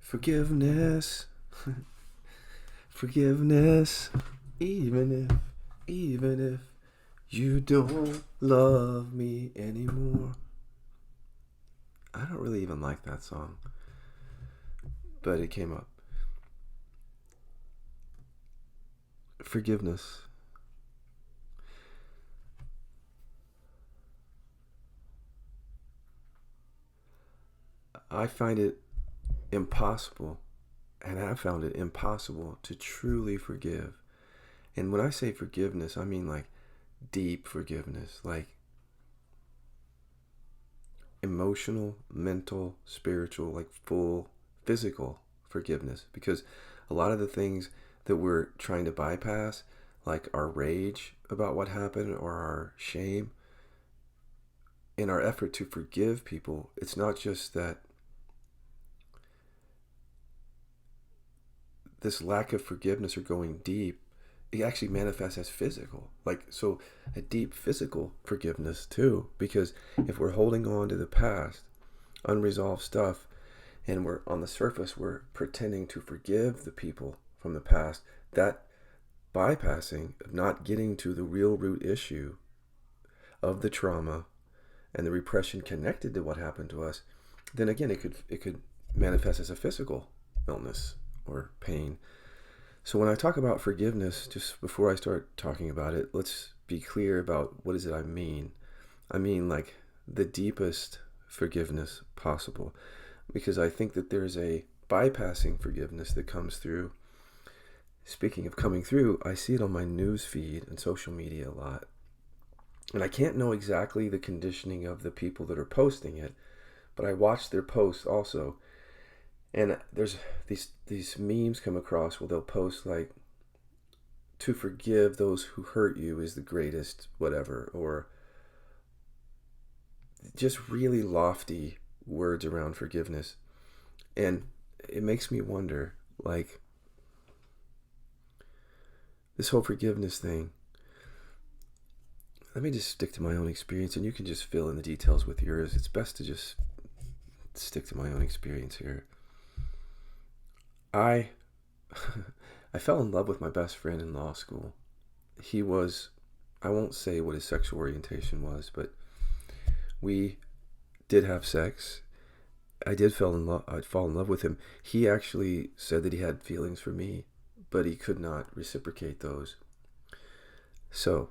Forgiveness, forgiveness, even if you don't love me anymore. I don't really even like that song, but it came up. Forgiveness. I find it impossible, and have found it impossible to truly forgive. And when I say forgiveness, I mean like deep forgiveness, like emotional, mental, spiritual, like full physical forgiveness. Because a lot of the things that we're trying to bypass, like our rage about what happened or our shame, in our effort to forgive people, it's not just that this lack of forgiveness or going deep, it actually manifests as physical. Like, so a deep physical forgiveness too, because if we're holding on to the past, unresolved stuff, and we're on the surface, we're pretending to forgive the people from the past, that bypassing of not getting to the real root issue of the trauma and the repression connected to what happened to us, then again it could manifest as a physical illness or pain. So when I talk about forgiveness, just before I start talking about it, let's be clear about what is it I mean. I mean like the deepest forgiveness possible, because I think that there's a bypassing forgiveness that comes through. Speaking of coming through, I see it on my news feed and social media a lot. And I can't know exactly the conditioning of the people that are posting it, but I watch their posts also. And there's these memes come across where they'll post like, to forgive those who hurt you is the greatest whatever, or just really lofty words around forgiveness. And it makes me wonder, like, this whole forgiveness thing, let me just stick to my own experience, and you can just fill in the details with yours. It's best to just stick to my own experience here. I I fell in love with my best friend in law school. He was, I won't say what his sexual orientation was, but we did have sex. I'd fall in love with him. He actually said that he had feelings for me, but he could not reciprocate those. So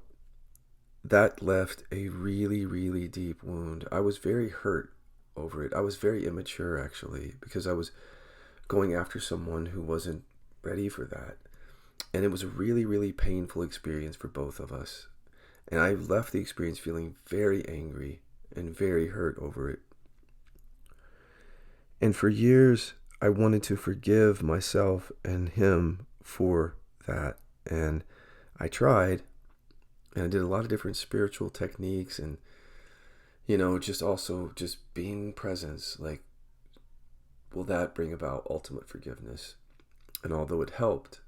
that left a really, really deep wound. I was very hurt over it. I was very immature, actually, because I was going after someone who wasn't ready for that. And it was a really, really painful experience for both of us. And I left the experience feeling very angry and very hurt over it. And for years, I wanted to forgive myself and him for that. And I tried, and I did a lot of different spiritual techniques and, just also just being presence. Like, will that bring about ultimate forgiveness? And although it helped,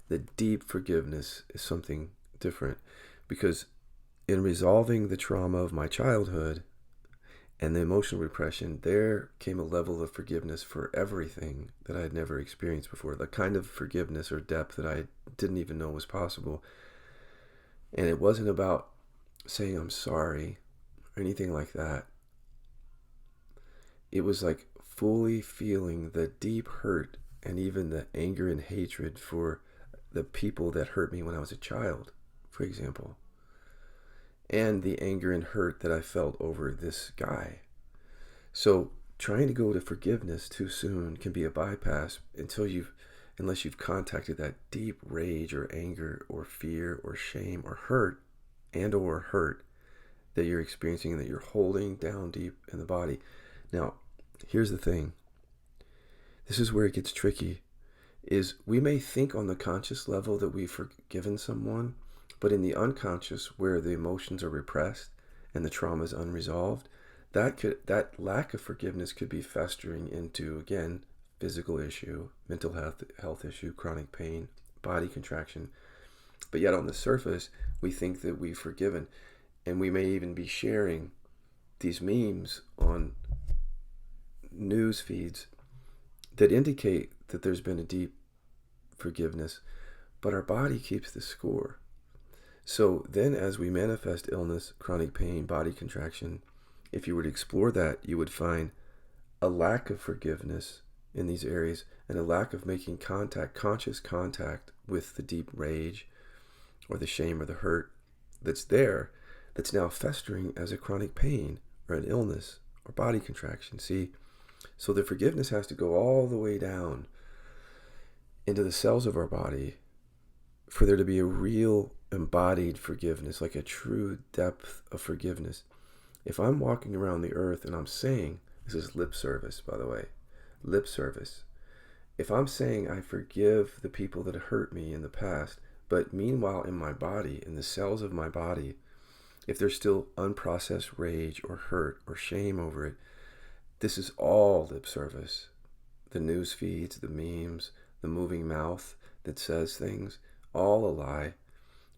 the deep forgiveness is something different, because in resolving the trauma of my childhood and the emotional repression, there came a level of forgiveness for everything that I had never experienced before, the kind of forgiveness or depth that I didn't even know was possible. And it wasn't about saying I'm sorry or anything like that. It was like fully feeling the deep hurt and even the anger and hatred for the people that hurt me when I was a child, for example, and the anger and hurt that I felt over this guy. So trying to go to forgiveness too soon can be a bypass unless you've contacted that deep rage or anger or fear or shame or hurt that you're experiencing and that you're holding down deep in the body. Now, here's the thing. This is where it gets tricky, is we may think on the conscious level that we've forgiven someone, but in the unconscious, where the emotions are repressed and the trauma is unresolved, that lack of forgiveness could be festering into, again, physical issue, mental health issue, chronic pain, body contraction. But yet on the surface, we think that we've forgiven. And we may even be sharing these memes on news feeds that indicate that there's been a deep forgiveness, but our body keeps the score. So then as we manifest illness, chronic pain, body contraction, if you were to explore that, you would find a lack of forgiveness in these areas and a lack of making contact, conscious contact with the deep rage or the shame or the hurt that's there, that's now festering as a chronic pain or an illness or body contraction. See, so the forgiveness has to go all the way down into the cells of our body for there to be a real embodied forgiveness, like a true depth of forgiveness. If I'm walking around the earth and I'm saying, this is lip service, by the way, lip service. If I'm saying I forgive the people that hurt me in the past, but meanwhile in my body, in the cells of my body, if there's still unprocessed rage or hurt or shame over it, this is all lip service. The news feeds, the memes, the moving mouth that says things, all a lie.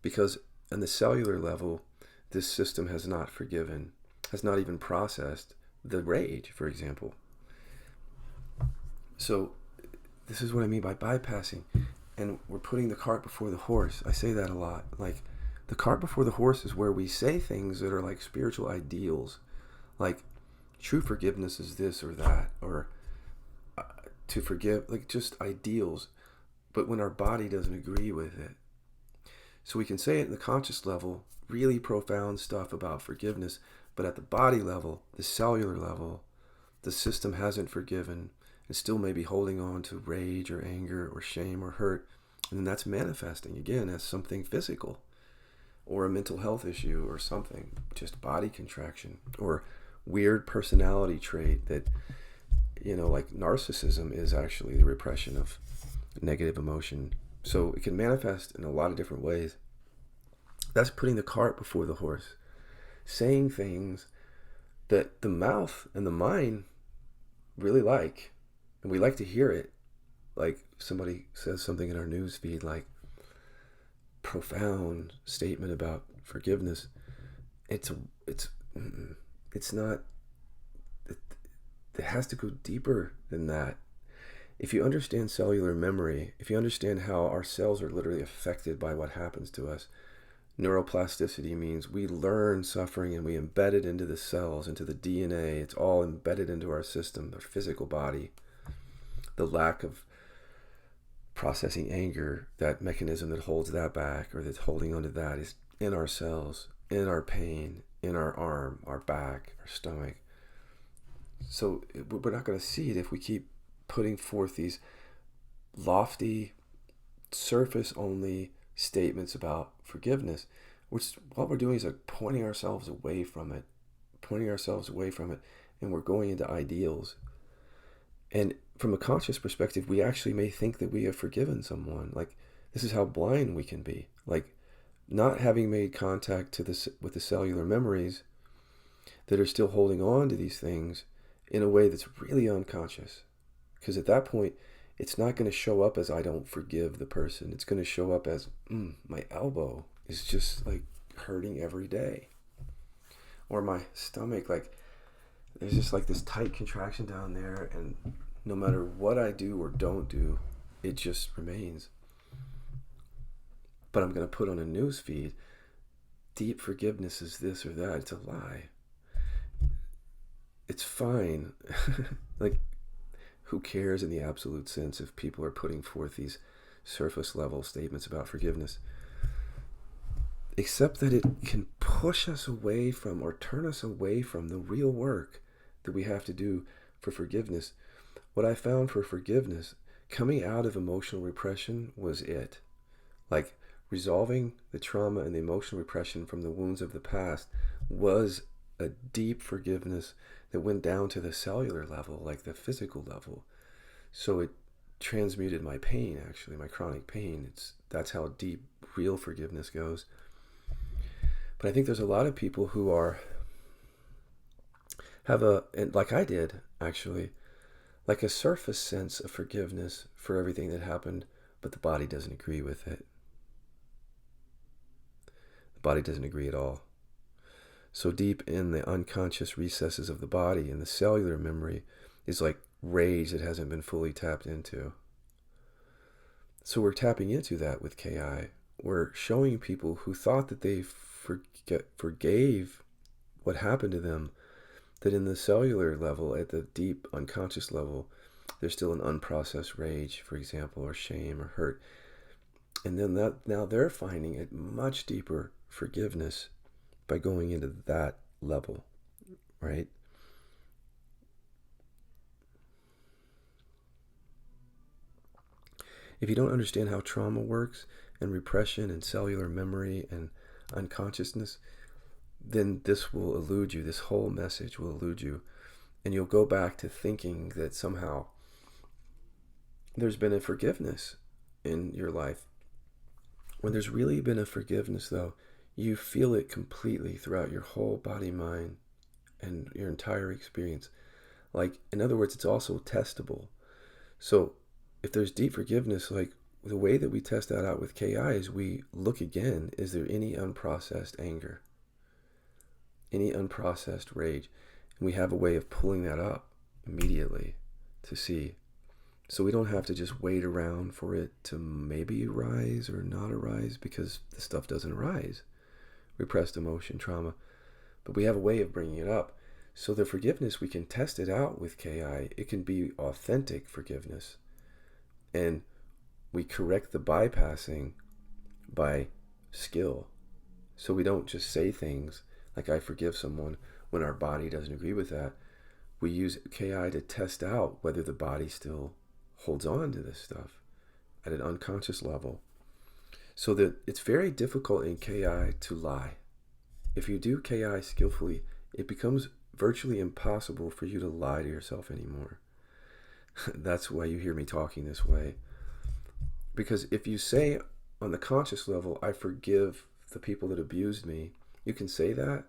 Because on the cellular level, this system has not forgiven, has not even processed the rage, for example. So this is what I mean by bypassing. And we're putting the cart before the horse. I say that a lot. Like, the cart before the horse is where we say things that are like spiritual ideals. Like, true forgiveness is this or that. Or to forgive, like just ideals. But when our body doesn't agree with it. So we can say it in the conscious level, really profound stuff about forgiveness. But at the body level, the cellular level, the system hasn't forgiven. And still maybe holding on to rage or anger or shame or hurt. And then that's manifesting again as something physical or a mental health issue or something, just body contraction or weird personality trait that, like narcissism is actually the repression of negative emotion. So it can manifest in a lot of different ways. That's putting the cart before the horse, saying things that the mouth and the mind really like. And we like to hear it. Like somebody says something in our news feed, like profound statement about forgiveness. It has to go deeper than that. If you understand cellular memory, if you understand how our cells are literally affected by what happens to us, neuroplasticity means we learn suffering and we embed it into the cells, into the DNA. It's all embedded into our system, our physical body. The lack of processing anger, that mechanism that holds that back or that's holding onto that is in our cells, in our pain, in our arm, our back, our stomach. So we're not going to see it if we keep putting forth these lofty, surface-only statements about forgiveness, which what we're doing is like pointing ourselves away from it, and we're going into ideals. And from a conscious perspective, we actually may think that we have forgiven someone. Like, this is how blind we can be. Like, not having made contact with the cellular memories that are still holding on to these things in a way that's really unconscious. Because at that point, it's not going to show up as I don't forgive the person. It's going to show up as, my elbow is just like hurting every day. Or my stomach, like, there's just like this tight contraction down there, and no matter what I do or don't do, it just remains. But I'm going to put on a news feed, deep forgiveness is this or that. It's a lie. It's fine. Like, who cares in the absolute sense if people are putting forth these surface level statements about forgiveness? Except that it can push us away from or turn us away from the real work that we have to do for forgiveness. What I found for forgiveness, coming out of emotional repression, was it. Like, resolving the trauma and the emotional repression from the wounds of the past was a deep forgiveness that went down to the cellular level, like the physical level. So it transmuted my pain, actually, my chronic pain. That's how deep real forgiveness goes. But I think there's a lot of people who and like I did, actually, like a surface sense of forgiveness for everything that happened, but the body doesn't agree with it. The body doesn't agree at all. So deep in the unconscious recesses of the body and the cellular memory is like rage that hasn't been fully tapped into. So we're tapping into that with KI. We're showing people who thought that they forgave what happened to them, that in the cellular level, at the deep unconscious level, there's still an unprocessed rage, for example, or shame or hurt. And then now they're finding a much deeper forgiveness by going into that level, right? If you don't understand how trauma works and repression and cellular memory and unconsciousness, then this will elude you. This whole message will elude you. And you'll go back to thinking that somehow there's been a forgiveness in your life. When there's really been a forgiveness, though, you feel it completely throughout your whole body, mind, and your entire experience. Like, in other words, it's also testable. So if there's deep forgiveness, like the way that we test that out with KI is we look again, is there any unprocessed anger? Any unprocessed rage? And we have a way of pulling that up immediately to see. So we don't have to just wait around for it to maybe arise or not arise, because the stuff doesn't arise. Repressed emotion, trauma. But we have a way of bringing it up. So the forgiveness, we can test it out with KI. It can be authentic forgiveness. And we correct the bypassing by skill. So we don't just say things like I forgive someone when our body doesn't agree with that. We use KI to test out whether the body still holds on to this stuff at an unconscious level. So that it's very difficult in KI to lie. If you do KI skillfully, it becomes virtually impossible for you to lie to yourself anymore. That's why you hear me talking this way. Because if you say on the conscious level, I forgive the people that abused me, you can say that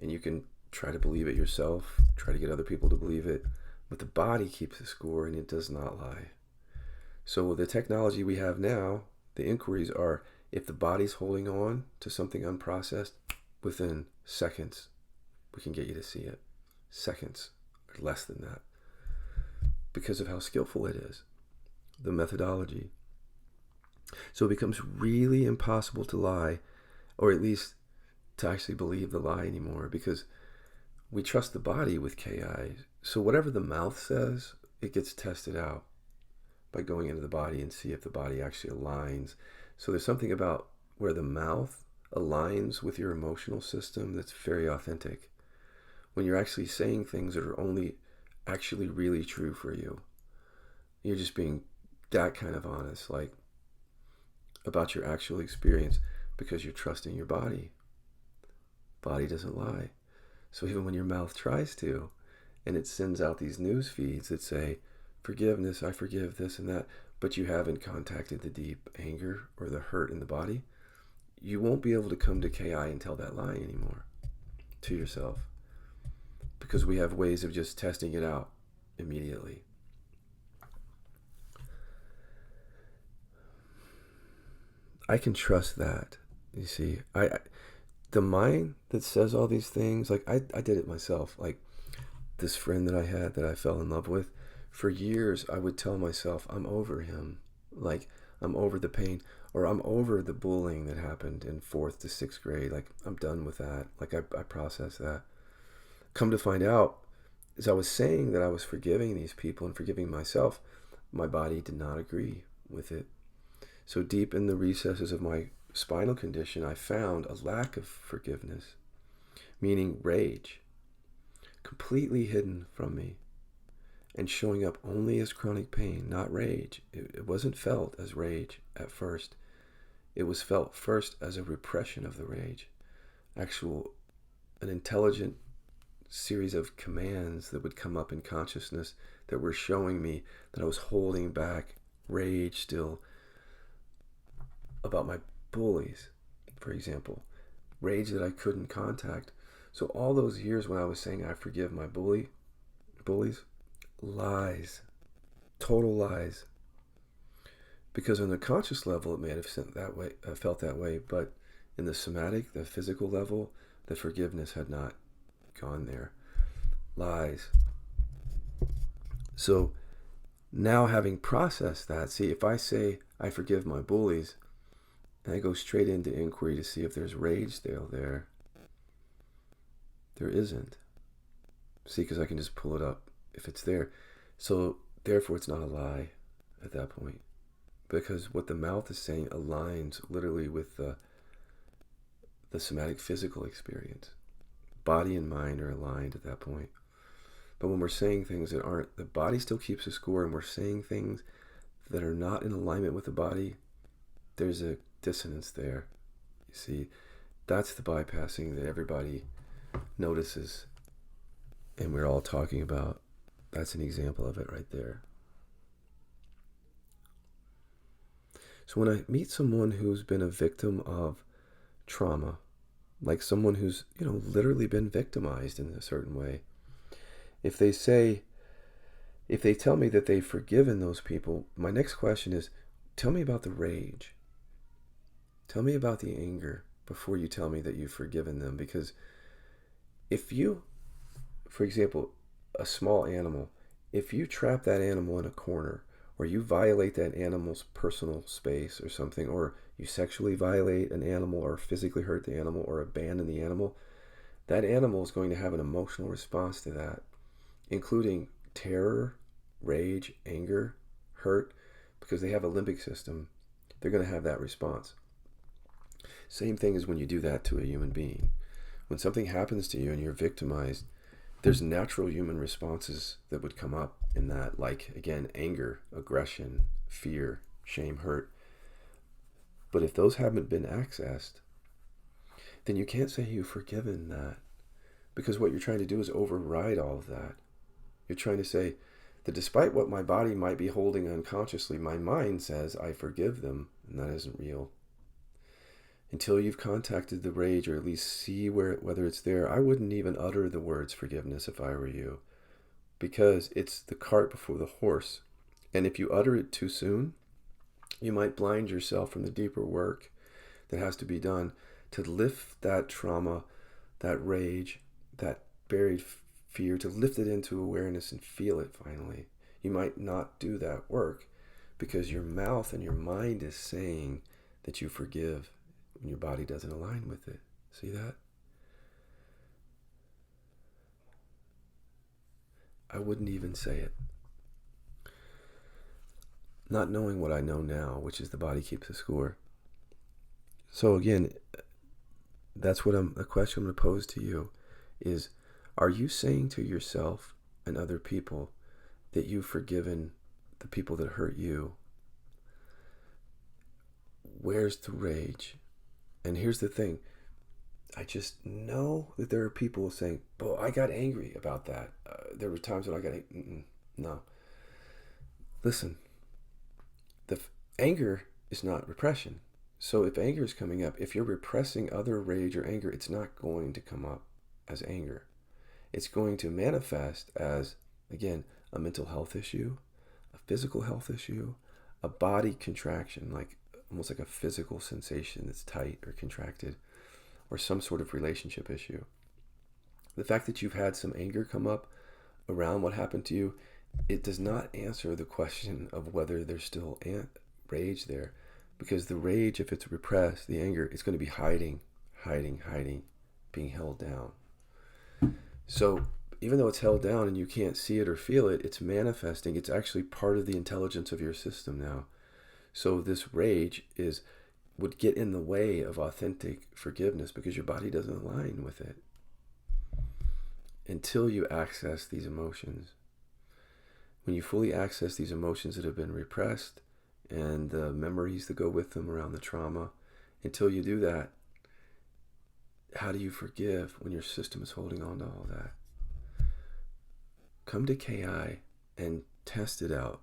and you can try to believe it yourself, try to get other people to believe it, but the body keeps the score and it does not lie. So with the technology we have now, the inquiries are if the body's holding on to something unprocessed, within seconds, we can get you to see it. Seconds, or less than that. Because of how skillful it is, the methodology. So it becomes really impossible to lie, or at least to actually believe the lie anymore, because we trust the body with KI. So whatever the mouth says, it gets tested out by going into the body and see if the body actually aligns. So there's something about where the mouth aligns with your emotional system that's very authentic. When you're actually saying things that are only actually really true for you. You're just being that kind of honest, like about your actual experience, because you're trusting your body. Body doesn't lie. So even when your mouth tries to, and it sends out these news feeds that say, forgiveness, I forgive this and that, but you haven't contacted the deep anger or the hurt in the body, you won't be able to come to KI and tell that lie anymore to yourself. Because we have ways of just testing it out immediately. I can trust that. You see, the mind that says all these things, like I did it myself. Like this friend that I had that I fell in love with, for years I would tell myself, I'm over him. Like I'm over the pain, or I'm over the bullying that happened in 4th to 6th grade. Like I'm done with that. Like I processed that. Come to find out, as I was saying that I was forgiving these people and forgiving myself, my body did not agree with it. So deep in the recesses of my spinal condition, I found a lack of forgiveness, meaning rage, completely hidden from me and showing up only as chronic pain, not rage. It wasn't felt as rage at first. It was felt first as a repression of the rage, an intelligent series of commands that would come up in consciousness that were showing me that I was holding back rage still about my bullies, for example. Rage that I couldn't contact. So all those years when I was saying I forgive my bullies, lies, total lies. Because on the conscious level it may have felt that way, but in the somatic, the physical level, the forgiveness had not gone there. Lies. So now, having processed that, see, if I say I forgive my bullies, and I go straight into inquiry to see if there's rage still there, there isn't. See, because I can just pull it up if it's there. So therefore it's not a lie at that point, because what the mouth is saying aligns literally with the somatic physical experience. Body and mind are aligned at that point. But when we're saying things that aren't, the body still keeps a score, and we're saying things that are not in alignment with the body, there's a dissonance there. You see, that's the bypassing that everybody notices and we're all talking about. That's an example of it right there. So when I meet someone who's been a victim of trauma, like someone who's, literally been victimized in a certain way, if they tell me that they've forgiven those people, my next question is, tell me about the rage. Tell me about the anger before you tell me that you've forgiven them. Because if you, for example, a small animal, if you trap that animal in a corner, or you violate that animal's personal space or something, or you sexually violate an animal or physically hurt the animal or abandon the animal, that animal is going to have an emotional response to that, including terror, rage, anger, hurt, because they have a limbic system. They're going to have that response. Same thing as when you do that to a human being. When something happens to you and you're victimized, there's natural human responses that would come up in that, like, again, anger, aggression, fear, shame, hurt. But if those haven't been accessed, then you can't say you've forgiven that, because what you're trying to do is override all of that. You're trying to say that despite what my body might be holding unconsciously, my mind says I forgive them, and that isn't real. Until you've contacted the rage, or at least see whether it's there, I wouldn't even utter the words forgiveness if I were you, because it's the cart before the horse. And if you utter it too soon, you might blind yourself from the deeper work that has to be done to lift that trauma, that rage, that buried fear, to lift it into awareness and feel it finally. You might not do that work because your mouth and your mind is saying that you forgive when your body doesn't align with it. See that? I wouldn't even say it. Not knowing what I know now, which is the body keeps a score. So again, that's the question I'm going to pose to you is, are you saying to yourself and other people that you've forgiven the people that hurt you? Where's the rage? And here's the thing. I just know that there are people saying, "Oh, I got angry about that. There were times when I got angry." No. Listen, the anger is not repression. So if anger is coming up, if you're repressing other rage or anger, it's not going to come up as anger. It's going to manifest as, again, a mental health issue, a physical health issue, a body contraction, like almost like a physical sensation that's tight or contracted, or some sort of relationship issue. The fact that you've had some anger come up around what happened to you, it does not answer the question of whether there's still rage there. Because the rage, if it's repressed, the anger, it's going to be hiding, being held down. So even though it's held down and you can't see it or feel it, it's manifesting. It's actually part of the intelligence of your system now. So this rage would get in the way of authentic forgiveness because your body doesn't align with it until you access these emotions. When you fully access these emotions that have been repressed and the memories that go with them around the trauma, until you do that, how do you forgive when your system is holding on to all that? Come to KI and test it out.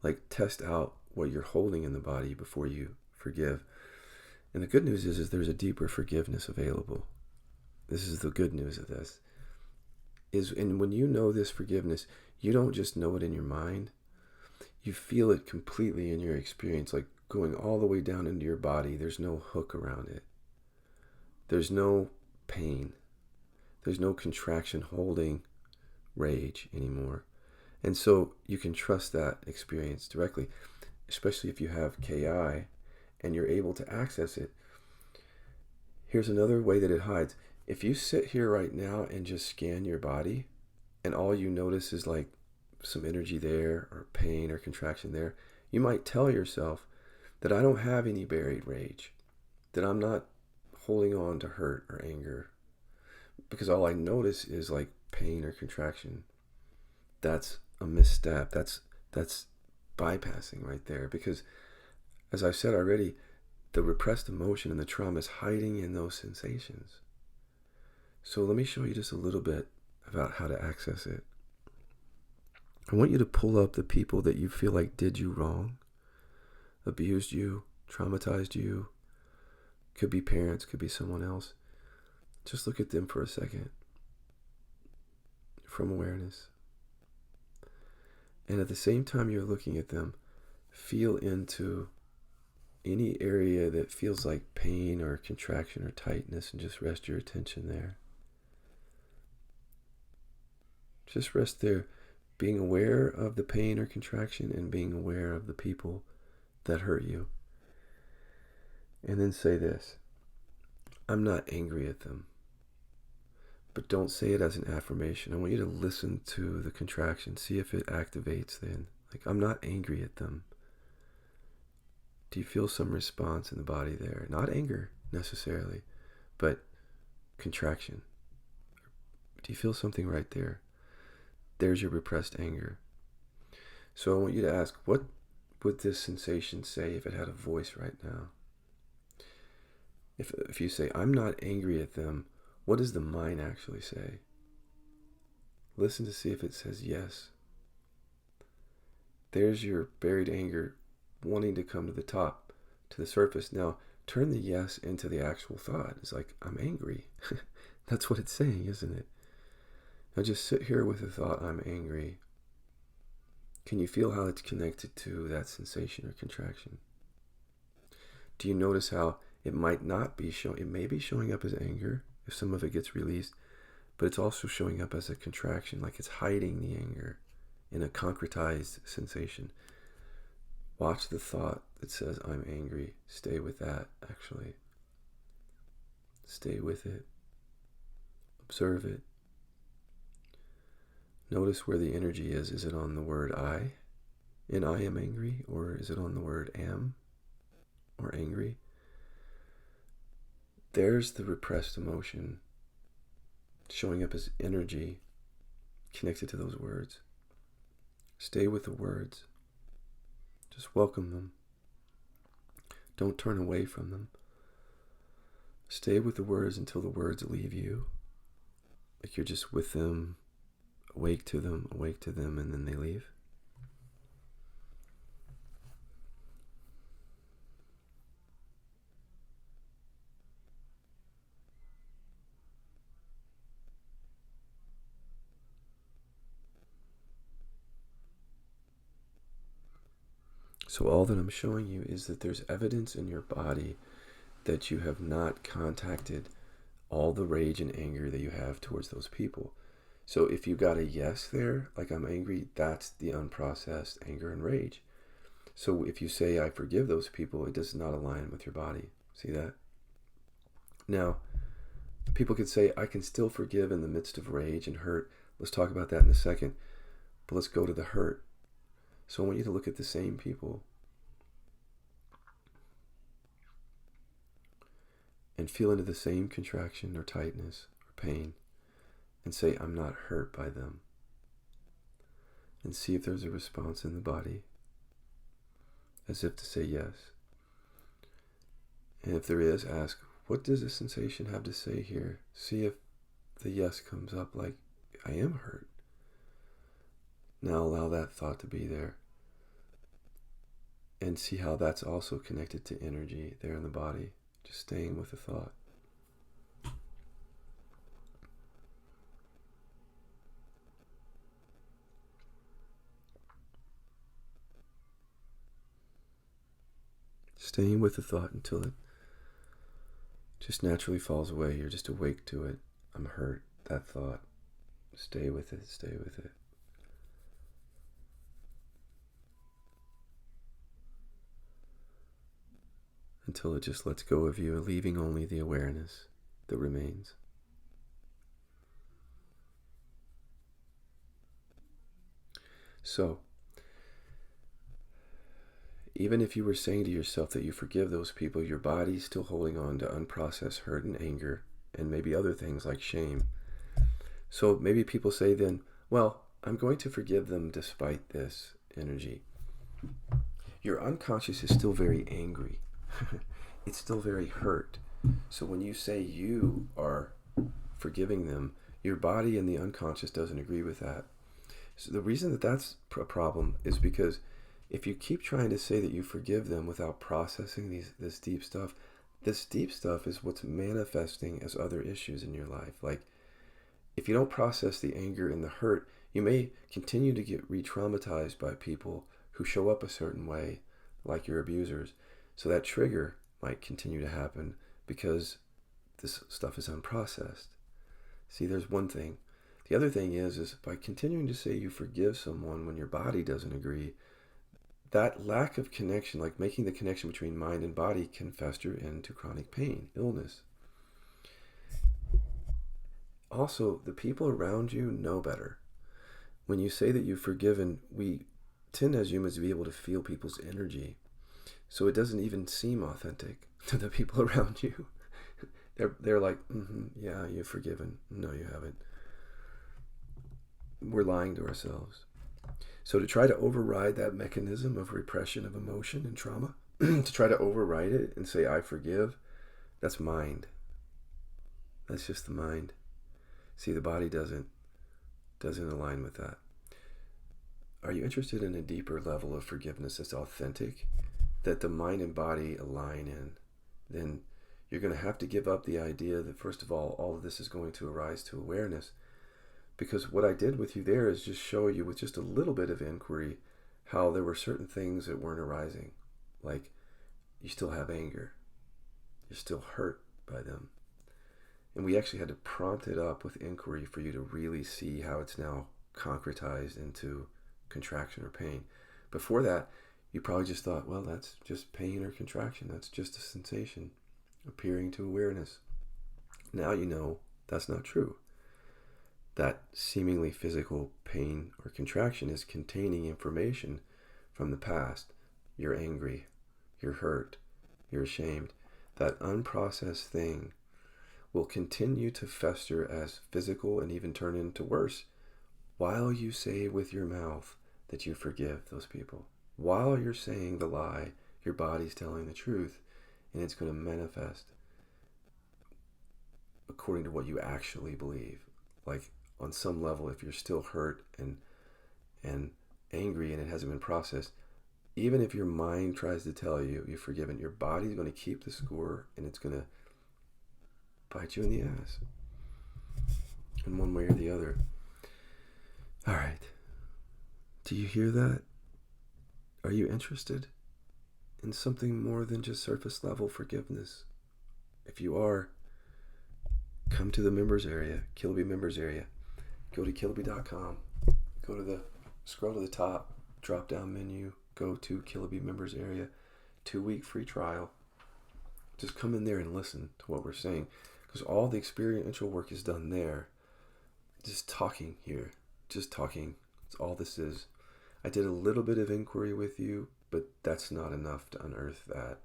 Like, test out what you're holding in the body before you forgive. And the good news is there's a deeper forgiveness available. This is the good news of this. And when you know this forgiveness, you don't just know it in your mind. You feel it completely in your experience, like going all the way down into your body. There's no hook around it. There's no pain. There's no contraction holding rage anymore. And so you can trust that experience directly, especially if you have KI and you're able to access it. Here's another way that it hides. If you sit here right now and just scan your body, and all you notice is like some energy there, or pain or contraction there, you might tell yourself that I don't have any buried rage, that I'm not holding on to hurt or anger, because all I notice is like pain or contraction. That's a misstep. That's bypassing right there, because as I've said already, the repressed emotion and the trauma is hiding in those sensations. So let me show you just a little bit about how to access it. I want you to pull up the people that you feel like did you wrong, abused you, traumatized you. Could be parents, could be someone else. Just look at them for a second from awareness. And at the same time you're looking at them, feel into any area that feels like pain or contraction or tightness, and just rest your attention there. Just rest there, being aware of the pain or contraction and being aware of the people that hurt you. And then say this: I'm not angry at them. But don't say it as an affirmation. I want you to listen to the contraction. See if it activates then. Like, I'm not angry at them. Do you feel some response in the body there? Not anger necessarily, but contraction. Do you feel something right there? There's your repressed anger. So I want you to ask, what would this sensation say if it had a voice right now? If you say, I'm not angry at them, what does the mind actually say? Listen to see if it says yes. There's your buried anger wanting to come to the top, to the surface. Now, turn the yes into the actual thought. It's like, I'm angry. That's what it's saying, isn't it? Now just sit here with the thought, I'm angry. Can you feel how it's connected to that sensation or contraction? Do you notice how it might not be showing, it may be showing up as anger if some of it gets released, but it's also showing up as a contraction, like it's hiding the anger in a concretized sensation. Watch the thought that says, I'm angry. Stay with that, actually. Stay with it. Observe it. Notice where the energy is. Is it on the word I, in I am angry, or is it on the word am, or angry? There's the repressed emotion showing up as energy connected to those words. Stay with the words. Just welcome them. Don't turn away from them. Stay with the words until the words leave you. Like you're just with them, awake to them, and then they leave. So all that I'm showing you is that there's evidence in your body that you have not contacted all the rage and anger that you have towards those people. So if you got a yes there, like I'm angry, that's the unprocessed anger and rage. So if you say I forgive those people, it does not align with your body. See that? Now, people could say I can still forgive in the midst of rage and hurt. Let's talk about that in a second. But let's go to the hurt. So I want you to look at the same people and feel into the same contraction or tightness or pain and say, I'm not hurt by them. And see if there's a response in the body, as if to say yes. And if there is, ask, what does the sensation have to say here? See if the yes comes up like, I am hurt. Now allow that thought to be there. And see how that's also connected to energy there in the body. Just staying with the thought. Staying with the thought until it just naturally falls away. You're just awake to it. I'm hurt. That thought. Stay with it. Stay with it. until it just lets go of you, leaving only the awareness that remains. So, even if you were saying to yourself that you forgive those people, your body's still holding on to unprocessed hurt and anger, and maybe other things like shame. So maybe people say then, well, I'm going to forgive them despite this energy. Your unconscious is still very angry. It's still very hurt. So when you say you are forgiving them, your body and the unconscious doesn't agree with that. So the reason that that's a problem is because if you keep trying to say that you forgive them without processing this deep stuff is what's manifesting as other issues in your life. Like, if you don't process the anger and the hurt, you may continue to get re-traumatized by people who show up a certain way, like your abusers. So that trigger might continue to happen because this stuff is unprocessed. See, there's one thing. The other thing is by continuing to say you forgive someone when your body doesn't agree, that lack of connection, like making the connection between mind and body, can fester into chronic pain, illness. Also, the people around you know better. When you say that you've forgiven, we tend as humans to be able to feel people's energy. So it doesn't even seem authentic to the people around you. They're like, yeah, you've forgiven. No, you haven't. We're lying to ourselves. So to try to override that mechanism of repression of emotion and trauma, to try to override it and say, I forgive, that's mind. That's just the mind. See, the body doesn't align with that. Are you interested in a deeper level of forgiveness that's authentic, that the mind and body align in? Then you're going to have to give up the idea that, first of all of this is going to arise to awareness. Because what I did with you there is just show you with just a little bit of inquiry how there were certain things that weren't arising. Like, you still have anger. You're still hurt by them. And we actually had to prompt it up with inquiry for you to really see how it's now concretized into contraction or pain. Before that, you probably just thought, well, that's just pain or contraction. That's just a sensation appearing to awareness. Now you know that's not true. That seemingly physical pain or contraction is containing information from the past. You're angry, you're hurt, you're ashamed. That unprocessed thing will continue to fester as physical and even turn into worse while you say with your mouth that you forgive those people. While you're saying the lie, your body's telling the truth, and it's going to manifest according to what you actually believe. Like, on some level, if you're still hurt and angry and it hasn't been processed, even if your mind tries to tell you you're forgiven, your body's going to keep the score, and it's going to bite you in the ass in one way or the other. All right. Do you hear that? Are you interested in something more than just surface level forgiveness? If you are, come to the members area, Kiloby members area. Go to Kiloby.com. Scroll to the top, drop down menu, go to Kiloby members area, 2-week free trial. Just come in there and listen to what we're saying, because all the experiential work is done there. Just talking here, just talking. That's all this is. I did a little bit of inquiry with you, but that's not enough to unearth that.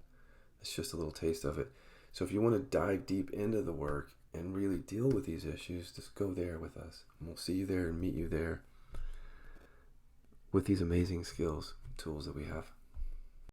It's just a little taste of it. So if you want to dive deep into the work and really deal with these issues, just go there with us. And we'll see you there and meet you there with these amazing skills, tools that we have.